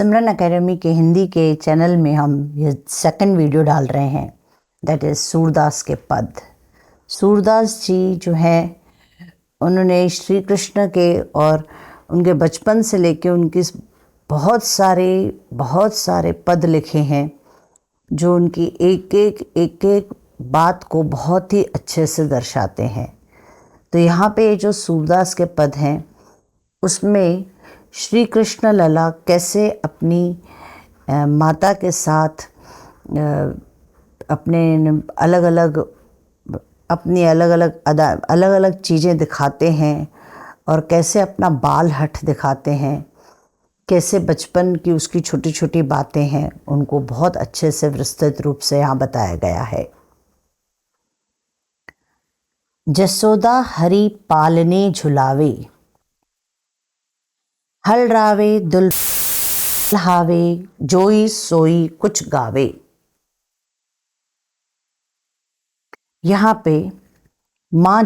सिमरन academy के हिंदी के channel में हम ये सेकंड वीडियो डाल रहे हैं, दैट इज़ सूरदास के पद। सूरदास जी जो हैं उन्होंने श्री कृष्ण के और उनके बचपन से लेके उनकी बहुत सारे पद लिखे हैं जो उनकी एक बात को बहुत ही अच्छे से दर्शाते हैं। तो यहाँ पे जो सूरदास के पद हैं उसमें श्री कृष्ण लला कैसे अपनी माता के साथ अपने अलग अलग चीज़ें दिखाते हैं और कैसे अपना बाल हठ दिखाते हैं, कैसे बचपन की उसकी छोटी छोटी बातें हैं उनको बहुत अच्छे से विस्तृत रूप से यहाँ बताया गया है। जसोदा हरि पालने झुलावे, हलरावे दुल्हावे, जोई सोई कुछ गावे। यहाँ पे माँ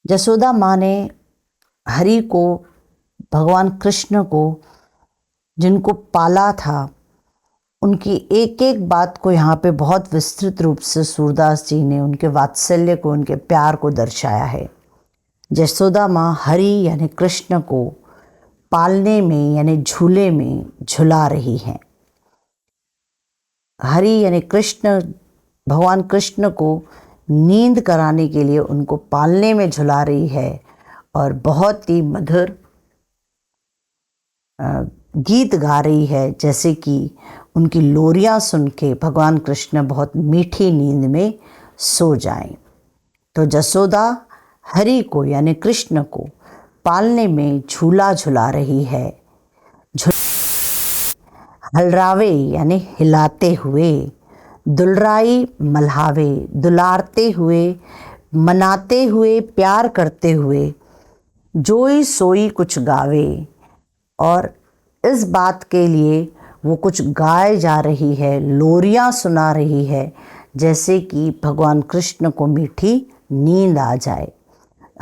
जसोदा माँ ने हरि को, भगवान कृष्ण को जिनको पाला था, उनकी एक एक बात को यहाँ पे बहुत विस्तृत रूप से सूरदास जी ने उनके वात्सल्य को, उनके प्यार को दर्शाया है। जसोदा माँ हरि यानी कृष्ण को पालने में यानी झूले में झुला रही हैं। हरि यानी कृष्ण, भगवान कृष्ण को नींद कराने के लिए उनको पालने में झुला रही है और बहुत ही मधुर गीत गा रही है, जैसे कि उनकी लोरियां सुन के भगवान कृष्ण बहुत मीठी नींद में सो जाएं। तो जसोदा हरि को यानी कृष्ण को पालने में झूला झुला रही है। हलरावे यानी हिलाते हुए, दुलराई मल्हावे दुलारते हुए, मनाते हुए, प्यार करते हुए, जोई सोई कुछ गावे, और इस बात के लिए वो कुछ गाए जा रही है, लोरियां सुना रही है, जैसे कि भगवान कृष्ण को मीठी नींद आ जाए।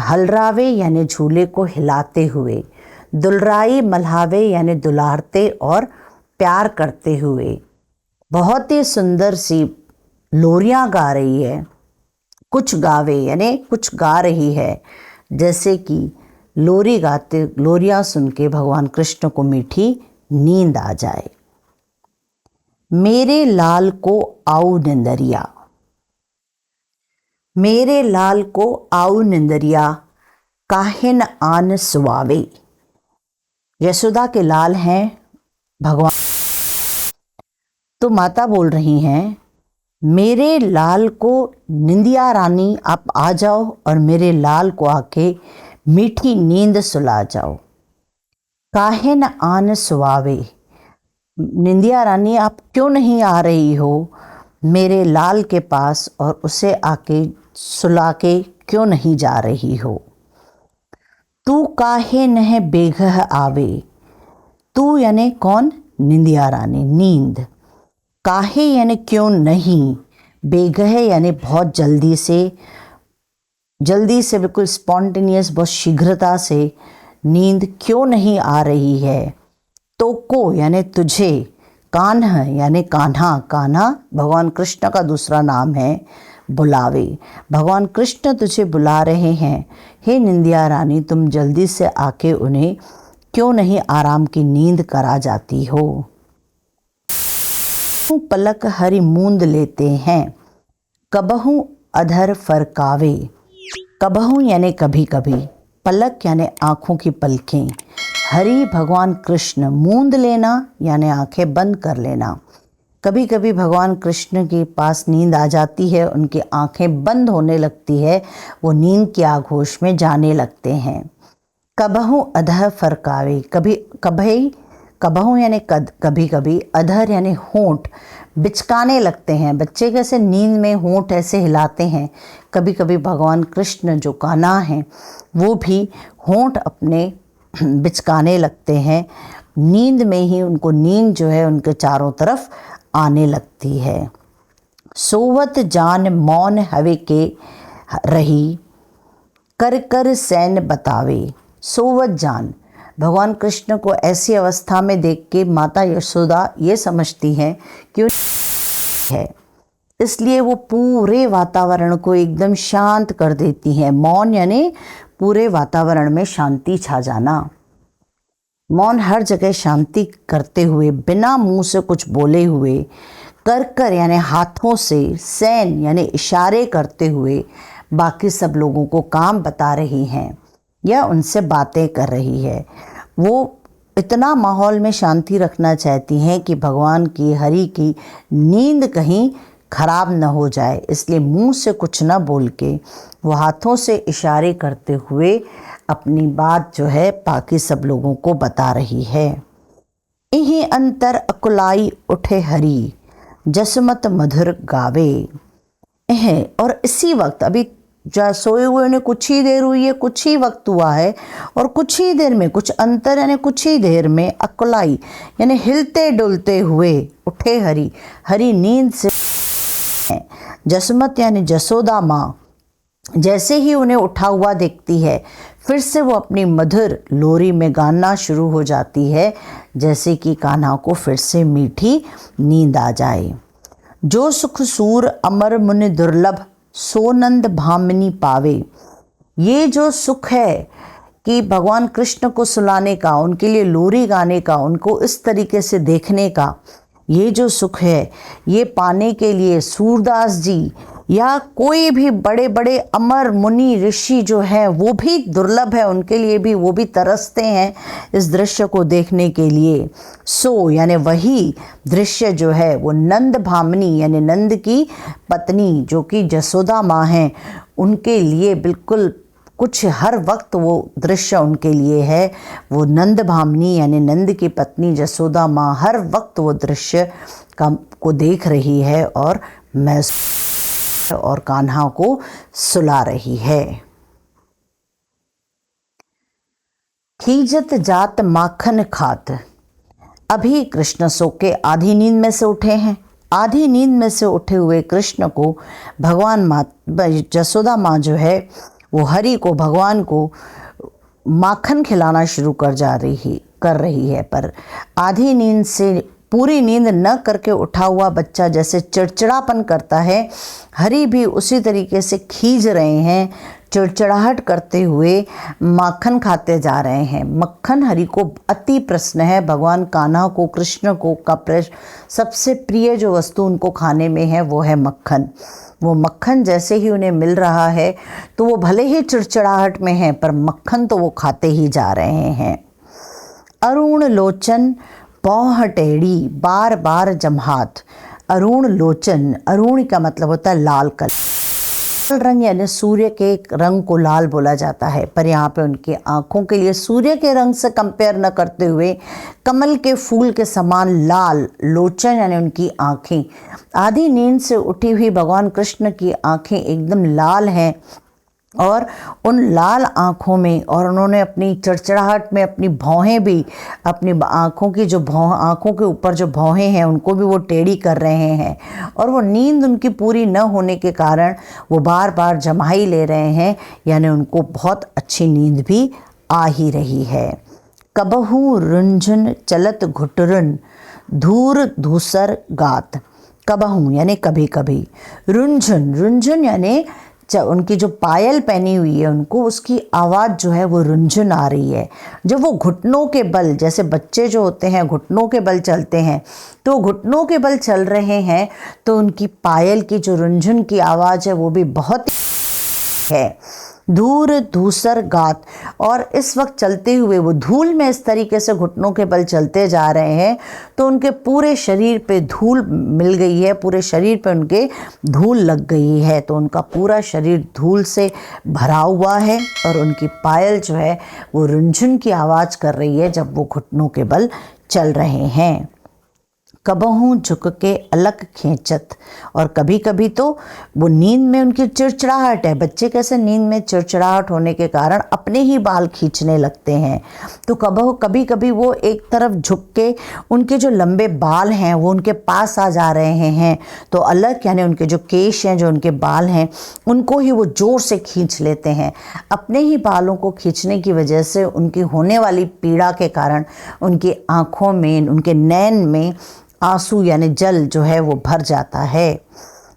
हलरावे यानी झूले को हिलाते हुए, दुलराई मल्हावे यानी दुलारते और प्यार करते हुए बहुत ही सुंदर सी लोरियां गा रही है। कुछ गावे यानी कुछ गा रही है, जैसे कि लोरियां सुन के भगवान कृष्ण को मीठी नींद आ जाए। मेरे लाल को आऊ निंदरिया, मेरे लाल को आऊ निंदरिया, काहे न आन सुवावे। यशोदा के लाल हैं भगवान, तो माता बोल रही हैं मेरे लाल को निंदिया रानी आप आ जाओ और मेरे लाल को आके मीठी नींद सुला जाओ। काहे न आन सुवावे, निंदिया रानी आप क्यों नहीं आ रही हो मेरे लाल के पास और उसे आके सुला के क्यों नहीं जा रही हो। तू काहे नह बेघह आवे, तू यानी कौन, निंदिया रानी, नींद। काहे यानी क्यों नहीं, बेघह यानी बहुत जल्दी से बिल्कुल स्पॉन्टेनियस, बहुत शीघ्रता से नींद क्यों नहीं आ रही है। तो को यानी तुझे, कान्ह यानी कान्हा, कान्हा भगवान कृष्ण का दूसरा नाम है, बुलावे, भगवान कृष्ण तुझे बुला रहे हैं। हे निंदिया रानी, तुम जल्दी से आके उन्हें क्यों नहीं आराम की नींद करा जाती हो। पलक हरि मूंद लेते हैं, कबहू अधर फरकावे। कबहू यानी कभी कभी, पलक यानी आँखों की पलकें, हरि भगवान कृष्ण, मूंद लेना यानी आंखें बंद कर लेना। कभी कभी भगवान कृष्ण के पास नींद आ जाती है, उनकी आंखें बंद होने लगती है, वो नींद के आगोश में जाने लगते हैं। कबहू अधर फरकावे, कबहू यानी कभी कभी, अधर यानी होंठ बिचकाने लगते हैं। बच्चे कैसे नींद में होंठ ऐसे हिलाते हैं, कभी कभी भगवान कृष्ण जो कान्हा हैं वो भी होंठ अपने बिचकाने लगते हैं। नींद में ही उनको नींद जो है उनके चारों तरफ आने लगती है। सोवत जान मौन हवे के रही, कर कर सैन बतावे। सोवत जान भगवान कृष्ण को ऐसी अवस्था में देख के माता यशोदा ये समझती हैं कि है, इसलिए वो पूरे वातावरण को एकदम शांत कर देती हैं। मौन यानी पूरे वातावरण में शांति छा जाना। मौन हर जगह शांति करते हुए, बिना मुंह से कुछ बोले हुए, कर यानी हाथों से, सैन यानी इशारे करते हुए बाकी सब लोगों को काम बता रही हैं या उनसे बातें कर रही है। वो इतना माहौल में शांति रखना चाहती हैं कि भगवान की, हरि की नींद कहीं खराब न हो जाए, इसलिए मुंह से कुछ न बोल के वो हाथों से इशारे करते हुए अपनी बात जो है बाकी सब लोगों को बता रही है। इही अंतर अकुलाई उठे हरि, जसमत मधुर गावे। और इसी वक्त, अभी सोए हुए ने कुछ ही देर हुई है, कुछ ही वक्त हुआ है, और कुछ ही देर में, कुछ अंतर यानी कुछ ही देर में, अकुलाई यानी हिलते डुलते हुए उठे हरि, हरि नींद से हैं। जसमत यानी जसोदा माँ जैसे ही उन्हें उठा हुआ देखती है, फिर से वो अपनी मधुर लोरी में गाना शुरू हो जाती है, जैसे कि कान्हा को फिर से मीठी नींद आ जाए। जो सुख सूर अमर मुनि दुर्लभ, सोनंद भामिनी पावे। ये जो सुख है कि भगवान कृष्ण को सुलाने का, उनके लिए लोरी गाने का, उनको इस तरीके से देखने का, ये जो सुख है, ये पाने के लिए सूरदास जी या कोई भी बड़े बड़े अमर मुनि ऋषि जो हैं वो भी दुर्लभ है, उनके लिए भी, वो भी तरसते हैं इस दृश्य को देखने के लिए। सो यानी वही दृश्य जो है वो नंद भामिनी यानी नंद की पत्नी जो कि जसोदा माँ हैं, उनके लिए बिल्कुल कुछ हर वक्त वो दृश्य उनके लिए है। वो नंद भामिनी यानी नंद की पत्नी जसोदा माँ हर वक्त वो दृश्य को देख रही है और कान्हा को सुला रही है। खीजत जात माखन खात। अभी कृष्ण सो के आधी नींद में से उठे हैं। आधी नींद में से उठे हुए कृष्ण को भगवान जसोदा माँ जो है वो हरि को, भगवान को माखन खिलाना शुरू कर रही है। पर आधी नींद से पूरी नींद न करके उठा हुआ बच्चा जैसे चिड़चिड़ापन करता है, हरि भी उसी तरीके से खींच रहे हैं, चिड़चिड़ाहट करते हुए माखन खाते जा रहे हैं। मक्खन हरि को अति प्रसन्न है। भगवान कान्हा को, कृष्ण को सबसे प्रिय जो वस्तु उनको खाने में है वो है मक्खन। वो मक्खन जैसे ही उन्हें मिल रहा है तो वो भले ही चिड़चिड़ाहट में है, पर मक्खन तो वो खाते ही जा रहे हैं। अरुण लोचन पौह टेढ़ी, बार बार जमहात। अरुण लोचन, अरुण का मतलब होता है लाल कलर। लाल रंग यानी सूर्य के रंग को लाल बोला जाता है, पर यहाँ पे उनकी आँखों के लिए सूर्य के रंग से कंपेयर न करते हुए कमल के फूल के समान लाल, लोचन यानी उनकी आँखें। आधी नींद से उठी हुई भगवान कृष्ण की आँखें एकदम लाल हैं, और उन लाल आँखों में, और उन्होंने अपनी चिड़चिड़ाहट में अपनी भौहें भी, अपनी आँखों की जो आँखों के ऊपर जो भौहें हैं उनको भी वो टेढ़ी कर रहे हैं, और वो नींद उनकी पूरी न होने के कारण वो बार बार जमाई ले रहे हैं, यानी उनको बहुत अच्छी नींद भी आ ही रही है। कबहू रुंझुन चलत घुटरुन, धूर धूसर गात। कबहू यानी कभी कभी, रुंझुन, रुंझुन यानी उनकी जो पायल पहनी हुई है उनको, उसकी आवाज़ जो है वो रुंझुन आ रही है। जब वो घुटनों के बल, जैसे बच्चे जो होते हैं घुटनों के बल चलते हैं, तो घुटनों के बल चल रहे हैं तो उनकी पायल की जो रुंझुन की आवाज़ है वो भी बहुत है। धूर धूसर गात, और इस वक्त चलते हुए वो धूल में इस तरीके से घुटनों के बल चलते जा रहे हैं तो उनके पूरे शरीर पे धूल मिल गई है, पूरे शरीर पे उनके धूल लग गई है, तो उनका पूरा शरीर धूल से भरा हुआ है, और उनकी पायल जो है वो रुंझुन की आवाज़ कर रही है जब वो घुटनों के बल चल रहे हैं। कबहू झुक के अलग खींचत। और कभी कभी तो वो नींद में उनकी चिड़चिड़ाहट है, बच्चे कैसे नींद में चिड़चिड़ाहट होने के कारण अपने ही बाल खींचने लगते हैं। तो कभी कभी वो एक तरफ झुक के उनके जो लंबे बाल हैं वो उनके पास आ जा रहे हैं, तो अलग यानी उनके जो केश हैं, जो उनके बाल हैं, उनको ही वो ज़ोर से खींच लेते हैं। अपने ही बालों को खींचने की वजह से उनकी होने वाली पीड़ा के कारण उनकी आँखों में, उनके नैन में आंसू यानी जल जो है वो भर जाता है।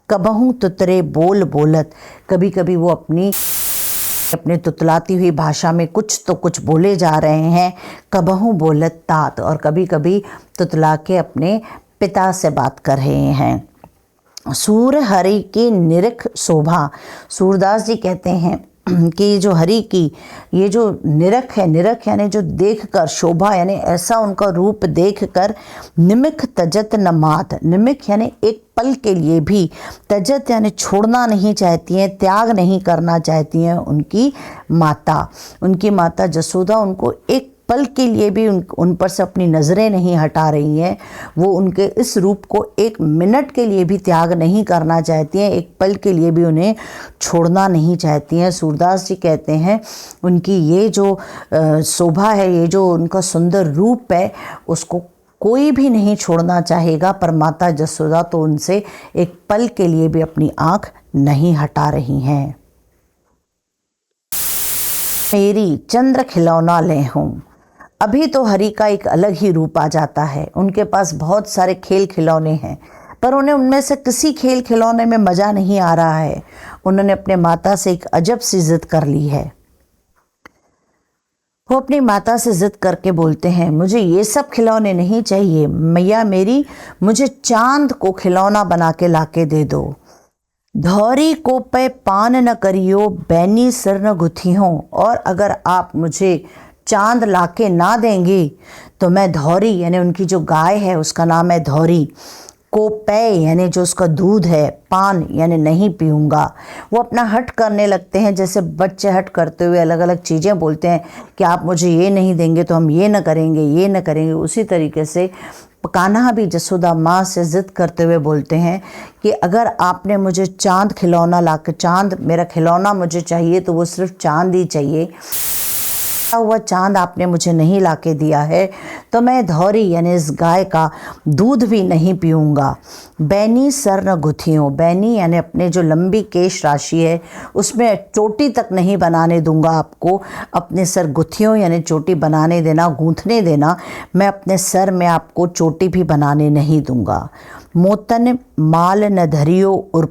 कबहू तुतरे बोल बोलत, कभी कभी वो अपने तुतलाती हुई भाषा में कुछ तो कुछ बोले जा रहे हैं। कबहू बोलत तात, और कभी कभी तुतला के अपने पिता से बात कर रहे हैं। सूर हरि की निरख शोभा, सूरदास जी कहते हैं कि जो हरि की ये जो निरख है, निरख यानी जो देखकर, शोभा यानी ऐसा उनका रूप देखकर, निमिख तजत न मात, निमिख यानी एक पल के लिए भी, तजत यानी छोड़ना नहीं चाहती हैं, त्याग नहीं करना चाहती हैं उनकी माता जसोदा उनको एक पल के लिए भी उन पर से अपनी नज़रें नहीं हटा रही हैं। वो उनके इस रूप को एक मिनट के लिए भी त्याग नहीं करना चाहती हैं, एक पल के लिए भी उन्हें छोड़ना नहीं चाहती हैं। सूरदास जी कहते हैं उनकी ये जो शोभा है, ये जो उनका सुंदर रूप है, उसको कोई भी नहीं छोड़ना चाहेगा, पर माता जसोदा तो उनसे एक पल के लिए भी अपनी आँख नहीं हटा रही हैं। मेरी चंद्र खिलौना ले हूँ, अभी तो हरि का एक अलग ही रूप आ जाता है। उनके पास बहुत सारे खेल खिलौने हैं, पर उन्हें उनमें से किसी खेल खिलौने में मज़ा नहीं आ रहा है। उन्होंने अपने माता से एक अजब सी जिद कर ली है। वो अपनी माता से जिद करके बोलते हैं, मुझे ये सब खिलौने नहीं चाहिए मैया मेरी, मुझे चांद को खिलौना बना के लाके दे दो। धौरी को पे पान न करियो, बैनी सिर न गुथी हो, और अगर आप मुझे चांद लाके ना देंगे तो मैं धौरी यानी उनकी जो गाय है उसका नाम है धौरी, को पे यानी जो उसका दूध है, पान यानी नहीं पीऊँगा। वो अपना हट करने लगते हैं, जैसे बच्चे हट करते हुए अलग अलग चीज़ें बोलते हैं कि आप मुझे ये नहीं देंगे तो हम ये न करेंगे, ये न करेंगे। उसी तरीके से कान्हा भी जसोदा माँ से ज़िद करते हुए बोलते हैं कि अगर आपने मुझे चांद खिलौना लाकर, चांद मेरा खिलौना मुझे चाहिए तो वो सिर्फ चांद ही चाहिए, हुआ चांद आपने मुझे नहीं लाके दिया है तो मैं धौरी यानी इस गाय का दूध भी नहीं पीऊँगा। बैनी सर न गुथियों, बैनी यानी अपने जो लंबी केश राशि है उसमें चोटी तक नहीं बनाने दूंगा आपको, अपने सर गुथियों यानी चोटी बनाने देना, गूंथने देना, मैं अपने सर में आपको चोटी भी बनाने नहीं दूंगा। मोतन माल न धरियो उर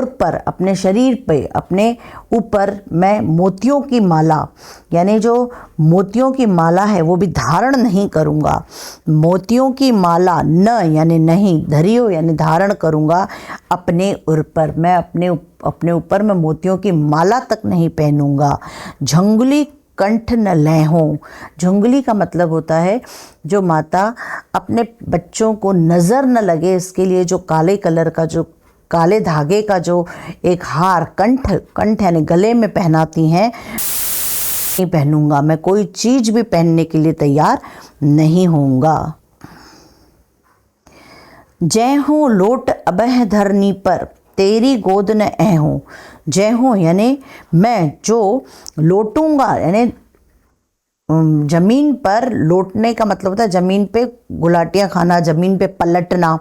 पर, अपने शरीर पे, अपने ऊपर मैं मोतियों की माला यानी जो मोतियों की माला है वो भी धारण नहीं करूँगा। मोतियों की माला न यानी नहीं, धरियो यानी धारण करूँगा अपने उर पर, मैं अपने ऊपर मैं मोतियों की माला तक नहीं पहनूँगा। झंगुली कंठ न लहों, झुंगली का मतलब होता है जो माता अपने बच्चों को नज़र न लगे इसके लिए जो काले कलर का, जो काले धागे का जो एक हार कंठ यानी गले में पहनाती हैं, नहीं पहनूंगा, मैं कोई चीज़ भी पहनने के लिए तैयार नहीं होऊंगा। जय हो लोट अबह धरनी पर, तेरी गोद न ऐहूँ, जय हो यानी मैं जो लोटूंगा, यानी ज़मीन पर लोटने का मतलब होता है ज़मीन पे गुलाटियाँ खाना, ज़मीन पे पलटना।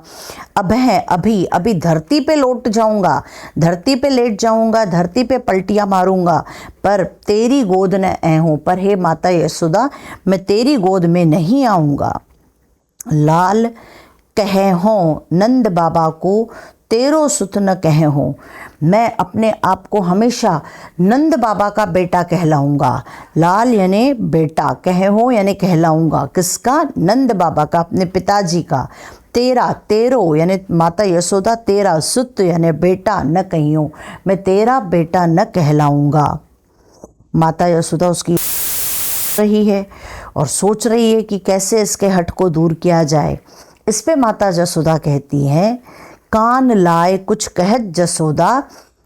अब है अभी धरती पे लौट जाऊंगा, धरती पे लेट जाऊंगा, धरती पे पलटियाँ मारूंगा, पर तेरी गोद न ऐहूँ, पर हे माता यशोदा मैं तेरी गोद में नहीं आऊँगा। लाल कहे हो नंद बाबा को, तेरो सुत न कहे हो, मैं अपने आप को हमेशा नंद बाबा का बेटा कहलाऊंगा। लाल यानी बेटा, कहे हो यानी कहलाऊंगा, किसका? नंद बाबा का, अपने पिताजी का। तेरो यानी माता यशोदा, तेरा सुत यानी बेटा न कहियो, मैं तेरा बेटा न कहलाऊंगा। माता यशोदा उसकी रही है और सोच रही है कि कैसे इसके हट को दूर किया जाए। इस पे माता यशोदा कहती हैं, कान लाए कुछ कहत जसोदा,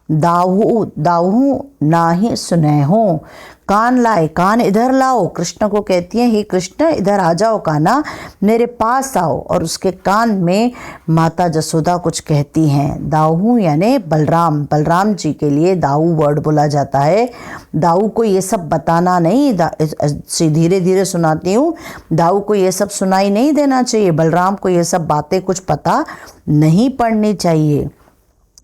दाहू नाही सुनै हो, कान लाए, कान इधर लाओ। कृष्ण को कहती हैं, हे कृष्ण इधर आ जाओ कान्हा, मेरे पास आओ। और उसके कान में माता जसोदा कुछ कहती हैं। दाऊ यानी बलराम, बलराम जी के लिए दाऊ वर्ड बोला जाता है। दाऊ को ये सब बताना नहीं, धीरे धीरे सुनाती हूँ, दाऊ को ये सब सुनाई नहीं देना चाहिए, बलराम को ये सब बातें कुछ पता नहीं पड़नी चाहिए।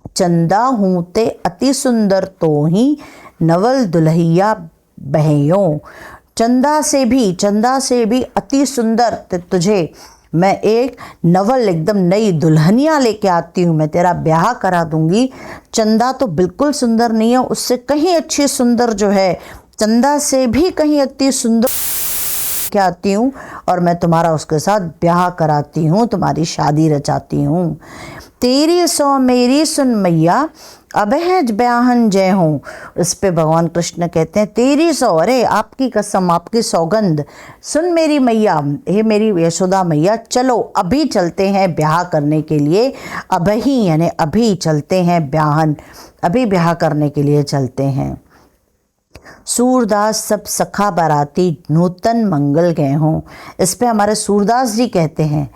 चंदा हूँ ते अति सुंदर तो ही, नवल दुल्हैया बहयों। चंदा से भी अति सुंदर तुझे मैं एक नवल एकदम नई दुल्हनिया लेके आती हूँ, मैं तेरा ब्याह करा दूंगी। चंदा तो बिल्कुल सुंदर नहीं है, उससे कहीं अच्छी सुंदर जो है, चंदा से भी कहीं अति सुंदर के आती हूँ और मैं तुम्हारा उसके साथ ब्याह कराती हूँ, तुम्हारी शादी रचाती हूँ। तेरी सौ मेरी सुन मैया, अबहज ब्याहन जय हूँ। इस पे भगवान कृष्ण कहते हैं, तेरी सौ, अरे आपकी कसम, आपकी सौगंध, सुन मेरी मैया, हे मेरी यशोदा मैया, चलो अभी चलते हैं ब्याह करने के लिए। अबही यानी अभी चलते हैं, ब्याहन अभी ब्याह करने के लिए चलते हैं। सूरदास सब सखा बाराती, नूतन मंगल गए हों। इस पे हमारे सूरदास जी कहते हैं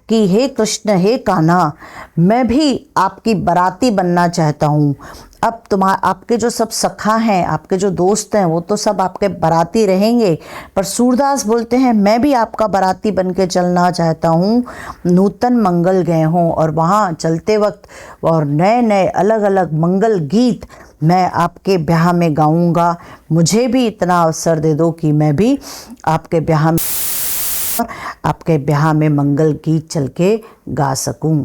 कि हे कृष्ण, हे कान्हा, मैं भी आपकी बाराती बनना चाहता हूँ। अब आपके जो सब सखा हैं, आपके जो दोस्त हैं, वो तो सब आपके बाराती रहेंगे, पर सूरदास बोलते हैं मैं भी आपका बाराती बन के चलना चाहता हूँ। नूतन मंगल गए हों, और वहाँ चलते वक्त और नए नए अलग अलग मंगल गीत मैं आपके ब्याह में गाऊंगा। मुझे भी इतना अवसर दे दो कि मैं भी आपके ब्याह में मंगल गीत चल के गा सकूं।